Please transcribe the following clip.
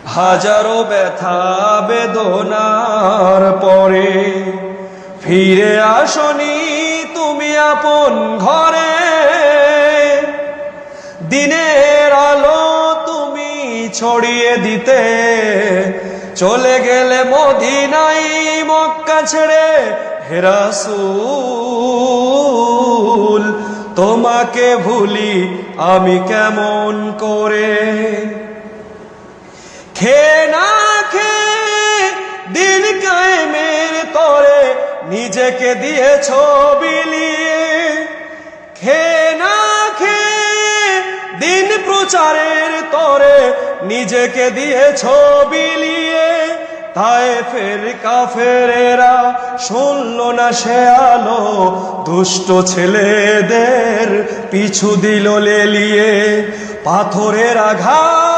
হাজারো ব্যথা বেদনার পরে ফিরে আসনি তুমি আপন ঘরে। দিনের আলো তুমি ছড়িয়ে দিতে চলে গেলে মদিনায় মক্কা ছেড়ে। হে রাসূল তোমাকে ভুলি আমি কেমন করে। খেয়ে না খেয়ে দিন কায়েমের তরে নিজেকে দিয়েছ বিলিয়ে। খেয়ে না খেয়ে দিন প্রচারের তরে নিজেকে দিয়েছ বিলিয়ে। তায়েফের কাফেরেরা শুনল না সে আলো, দুষ্ট ছেলেদের পিছু দিল লেলিয়ে। পাথরের আঘাত